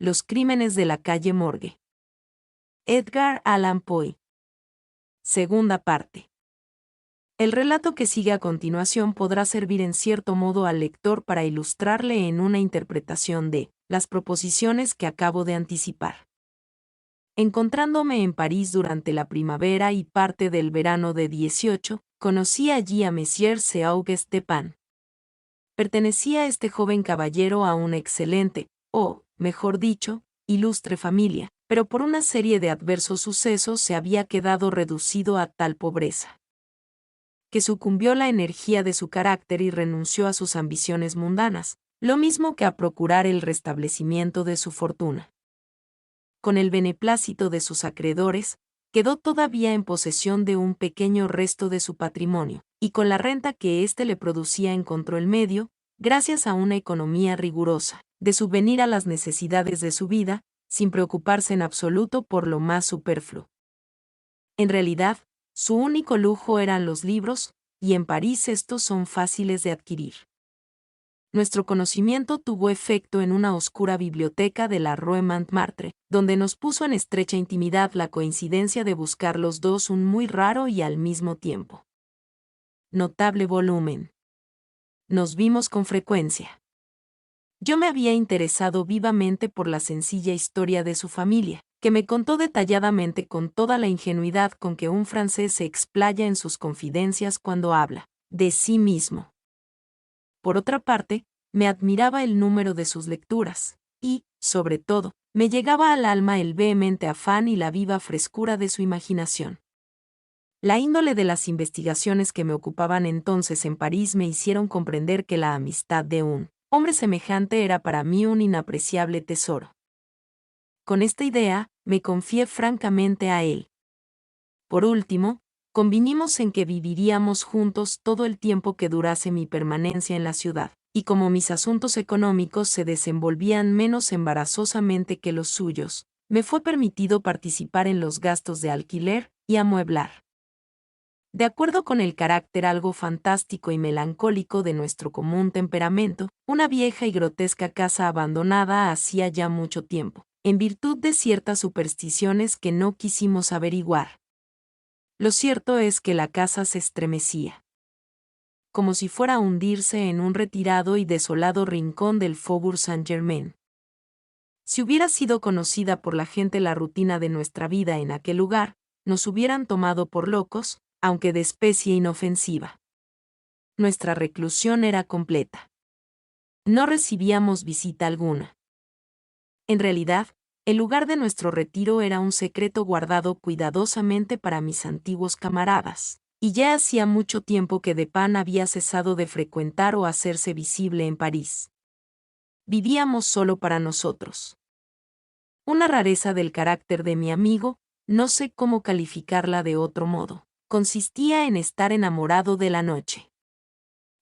Los crímenes de la calle Morgue. Edgar Allan Poe. Segunda parte. El relato que sigue a continuación podrá servir en cierto modo al lector para ilustrarle en una interpretación de las proposiciones que acabo de anticipar. Encontrándome en París durante la primavera y parte del verano de 18, conocí allí a Monsieur Auguste Dupin. Pertenecía este joven caballero a una excelente, o, mejor dicho, ilustre familia, pero por una serie de adversos sucesos se había quedado reducido a tal pobreza que sucumbió la energía de su carácter y renunció a sus ambiciones mundanas, lo mismo que a procurar el restablecimiento de su fortuna. Con el beneplácito de sus acreedores, quedó todavía en posesión de un pequeño resto de su patrimonio, y con la renta que éste le producía encontró el medio, gracias a una economía rigurosa, de subvenir a las necesidades de su vida, sin preocuparse en absoluto por lo más superfluo. En realidad, su único lujo eran los libros, y en París estos son fáciles de adquirir. Nuestro conocimiento tuvo efecto en una oscura biblioteca de la Rue Montmartre, donde nos puso en estrecha intimidad la coincidencia de buscar los dos un muy raro y al mismo tiempo notable volumen. Nos vimos con frecuencia. Yo me había interesado vivamente por la sencilla historia de su familia, que me contó detalladamente con toda la ingenuidad con que un francés se explaya en sus confidencias cuando habla de sí mismo. Por otra parte, me admiraba el número de sus lecturas, y, sobre todo, me llegaba al alma el vehemente afán y la viva frescura de su imaginación. La índole de las investigaciones que me ocupaban entonces en París me hicieron comprender que la amistad de un hombre semejante era para mí un inapreciable tesoro. Con esta idea, me confié francamente a él. Por último, convinimos en que viviríamos juntos todo el tiempo que durase mi permanencia en la ciudad, y como mis asuntos económicos se desenvolvían menos embarazosamente que los suyos, me fue permitido participar en los gastos de alquiler y amueblar. De acuerdo con el carácter algo fantástico y melancólico de nuestro común temperamento, una vieja y grotesca casa abandonada hacía ya mucho tiempo, en virtud de ciertas supersticiones que no quisimos averiguar. Lo cierto es que la casa se estremecía, como si fuera a hundirse en un retirado y desolado rincón del Faubourg Saint-Germain. Si hubiera sido conocida por la gente la rutina de nuestra vida en aquel lugar, nos hubieran tomado por locos, aunque de especie inofensiva. Nuestra reclusión era completa. No recibíamos visita alguna. En realidad, el lugar de nuestro retiro era un secreto guardado cuidadosamente para mis antiguos camaradas, y ya hacía mucho tiempo que Dupin había cesado de frecuentar o hacerse visible en París. Vivíamos solo para nosotros. Una rareza del carácter de mi amigo, no sé cómo calificarla de otro modo, consistía en estar enamorado de la noche.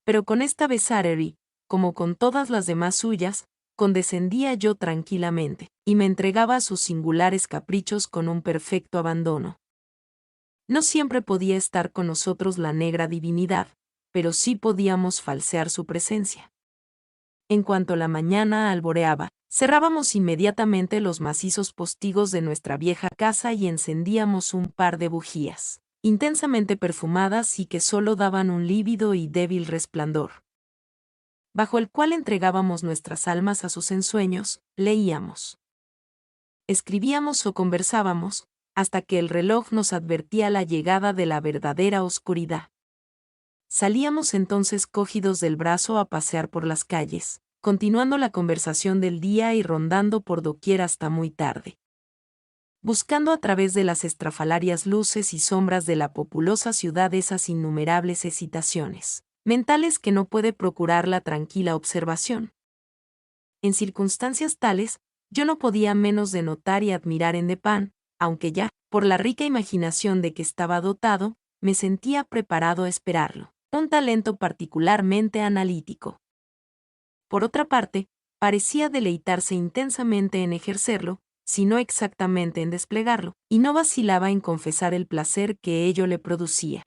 Pero con esta Bessareri, como con todas las demás suyas, condescendía yo tranquilamente, y me entregaba a sus singulares caprichos con un perfecto abandono. No siempre podía estar con nosotros la negra divinidad, pero sí podíamos falsear su presencia. En cuanto la mañana alboreaba, cerrábamos inmediatamente los macizos postigos de nuestra vieja casa y encendíamos un par de bujías, intensamente perfumadas y que solo daban un lívido y débil resplandor, bajo el cual entregábamos nuestras almas a sus ensueños, leíamos, escribíamos o conversábamos, hasta que el reloj nos advertía la llegada de la verdadera oscuridad. Salíamos entonces cogidos del brazo a pasear por las calles, continuando la conversación del día y rondando por doquier hasta muy tarde, buscando a través de las estrafalarias luces y sombras de la populosa ciudad esas innumerables excitaciones mentales que no puede procurar la tranquila observación. En circunstancias tales, yo no podía menos de notar y admirar en Dupin, aunque ya, por la rica imaginación de que estaba dotado, me sentía preparado a esperarlo, un talento particularmente analítico. Por otra parte, parecía deleitarse intensamente en ejercerlo, si no exactamente en desplegarlo, y no vacilaba en confesar el placer que ello le producía.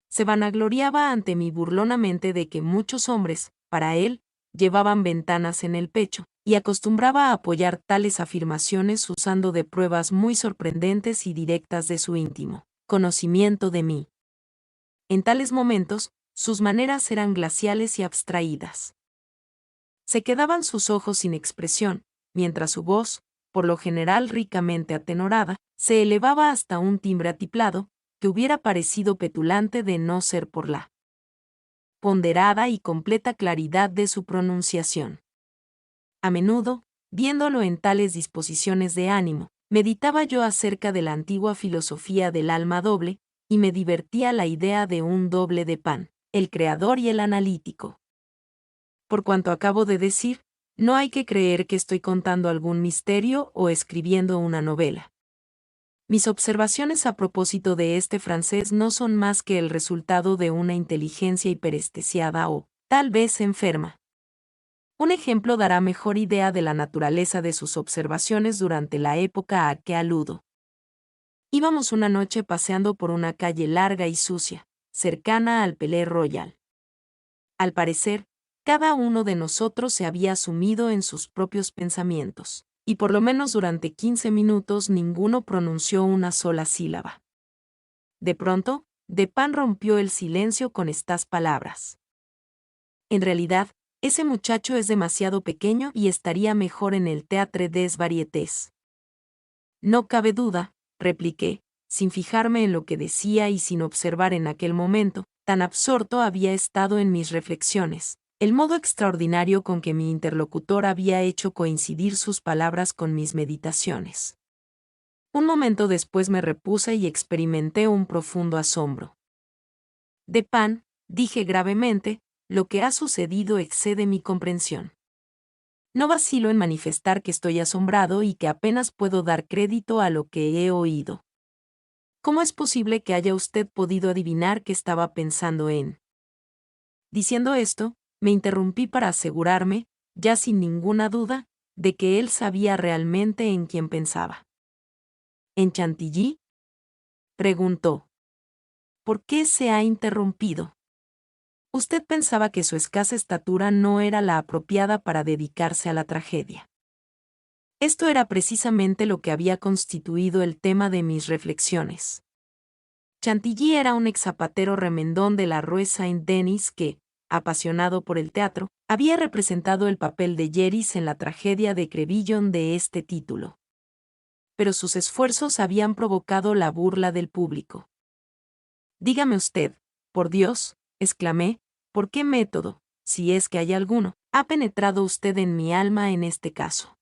Se vanagloriaba ante mí burlonamente de que muchos hombres, para él, llevaban ventanas en el pecho, y acostumbraba a apoyar tales afirmaciones usando de pruebas muy sorprendentes y directas de su íntimo conocimiento de mí. En tales momentos, sus maneras eran glaciales y abstraídas. Se quedaban sus ojos sin expresión, mientras su voz, por lo general ricamente atenorada, se elevaba hasta un timbre atiplado, que hubiera parecido petulante de no ser por la ponderada y completa claridad de su pronunciación. A menudo, viéndolo en tales disposiciones de ánimo, meditaba yo acerca de la antigua filosofía del alma doble, y me divertía la idea de un doble de Pan, el creador y el analítico. Por cuanto acabo de decir, no hay que creer que estoy contando algún misterio o escribiendo una novela. Mis observaciones a propósito de este francés no son más que el resultado de una inteligencia hiperestesiada o, tal vez, enferma. Un ejemplo dará mejor idea de la naturaleza de sus observaciones durante la época a que aludo. Íbamos una noche paseando por una calle larga y sucia, cercana al Palais Royal. Al parecer, cada uno de nosotros se había sumido en sus propios pensamientos, y por lo menos durante 15 minutos ninguno pronunció una sola sílaba. De pronto, Dupin rompió el silencio con estas palabras. En realidad, ese muchacho es demasiado pequeño y estaría mejor en el Théâtre des Variétés. No cabe duda, repliqué, sin fijarme en lo que decía y sin observar en aquel momento, tan absorto había estado en mis reflexiones, el modo extraordinario con que mi interlocutor había hecho coincidir sus palabras con mis meditaciones. Un momento después me repuse y experimenté un profundo asombro. Dupin, dije gravemente, lo que ha sucedido excede mi comprensión. No vacilo en manifestar que estoy asombrado y que apenas puedo dar crédito a lo que he oído. ¿Cómo es posible que haya usted podido adivinar que estaba pensando en? Diciendo esto, me interrumpí para asegurarme, ya sin ninguna duda, de que él sabía realmente en quién pensaba. ¿En Chantilly?, preguntó. ¿Por qué se ha interrumpido? Usted pensaba que su escasa estatura no era la apropiada para dedicarse a la tragedia. Esto era precisamente lo que había constituido el tema de mis reflexiones. Chantilly era un ex-zapatero remendón de la Rue Saint-Denis que, apasionado por el teatro, había representado el papel de Jerris en la tragedia de Crébillon de este título. Pero sus esfuerzos habían provocado la burla del público. Dígame usted, por Dios, exclamé, ¿por qué método, si es que hay alguno, ha penetrado usted en mi alma en este caso?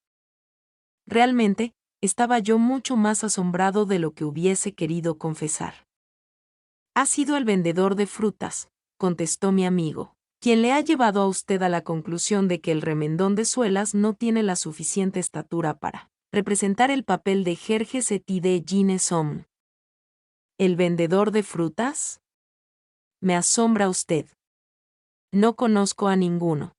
Realmente, estaba yo mucho más asombrado de lo que hubiese querido confesar. Ha sido el vendedor de frutas, contestó mi amigo, quien le ha llevado a usted a la conclusión de que el remendón de suelas no tiene la suficiente estatura para representar el papel de Gerges de Ginnes-Homme. ¿El vendedor de frutas? Me asombra usted. No conozco a ninguno.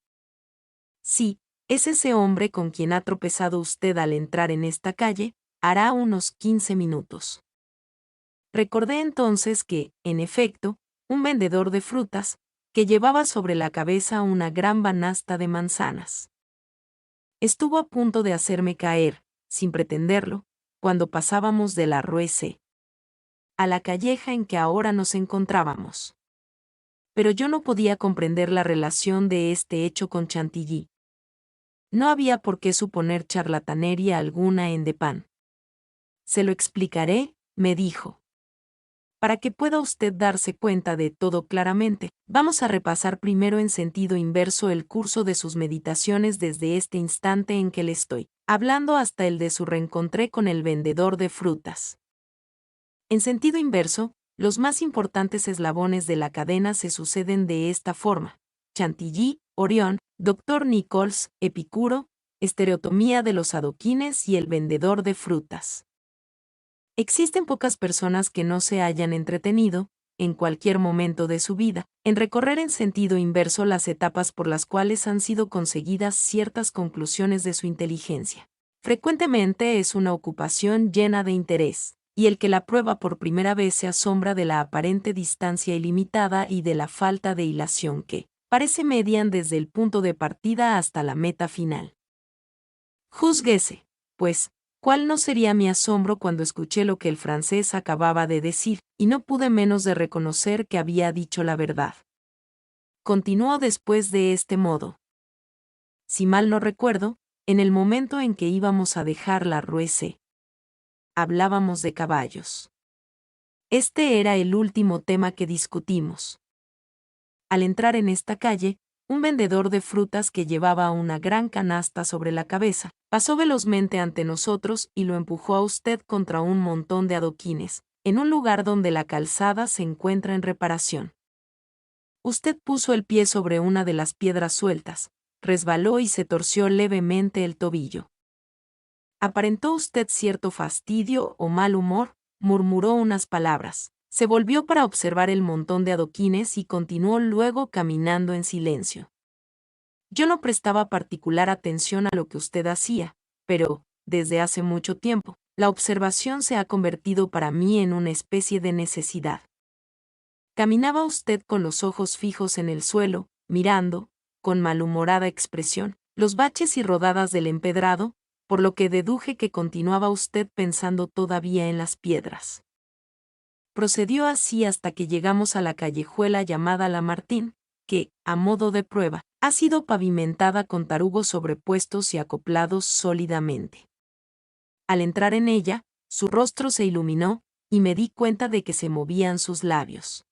Sí, es ese hombre con quien ha tropezado usted al entrar en esta calle, hará unos 15 minutos. Recordé entonces que, en efecto, un vendedor de frutas, que llevaba sobre la cabeza una gran banasta de manzanas. Estuvo a punto de hacerme caer, sin pretenderlo, cuando pasábamos de la Rue C a la calleja en que ahora nos encontrábamos. Pero yo no podía comprender la relación de este hecho con Chantilly. No había por qué suponer charlatanería alguna en Dupin. Se lo explicaré, me dijo. Para que pueda usted darse cuenta de todo claramente, vamos a repasar primero en sentido inverso el curso de sus meditaciones desde este instante en que le estoy hablando hasta el de su reencontré con el vendedor de frutas. En sentido inverso, los más importantes eslabones de la cadena se suceden de esta forma: Chantilly, Orión, Dr. Nichols, Epicuro, estereotomía de los adoquines y el vendedor de frutas. Existen pocas personas que no se hayan entretenido, en cualquier momento de su vida, en recorrer en sentido inverso las etapas por las cuales han sido conseguidas ciertas conclusiones de su inteligencia. Frecuentemente es una ocupación llena de interés, y el que la prueba por primera vez se asombra de la aparente distancia ilimitada y de la falta de hilación que parece median desde el punto de partida hasta la meta final. Júzguese, pues, cuál no sería mi asombro cuando escuché lo que el francés acababa de decir, y no pude menos de reconocer que había dicho la verdad. Continuó después de este modo. Si mal no recuerdo, en el momento en que íbamos a dejar la Rue C, hablábamos de caballos. Este era el último tema que discutimos. Al entrar en esta calle, un vendedor de frutas que llevaba una gran canasta sobre la cabeza, pasó velozmente ante nosotros y lo empujó a usted contra un montón de adoquines, en un lugar donde la calzada se encuentra en reparación. Usted puso el pie sobre una de las piedras sueltas, resbaló y se torció levemente el tobillo. Aparentó usted cierto fastidio o mal humor, murmuró unas palabras, se volvió para observar el montón de adoquines y continuó luego caminando en silencio. Yo no prestaba particular atención a lo que usted hacía, pero, desde hace mucho tiempo, la observación se ha convertido para mí en una especie de necesidad. Caminaba usted con los ojos fijos en el suelo, mirando, con malhumorada expresión, los baches y rodadas del empedrado, por lo que deduje que continuaba usted pensando todavía en las piedras. Procedió así hasta que llegamos a la callejuela llamada Lamartine, que, a modo de prueba, ha sido pavimentada con tarugos sobrepuestos y acoplados sólidamente. Al entrar en ella, su rostro se iluminó, y me di cuenta de que se movían sus labios.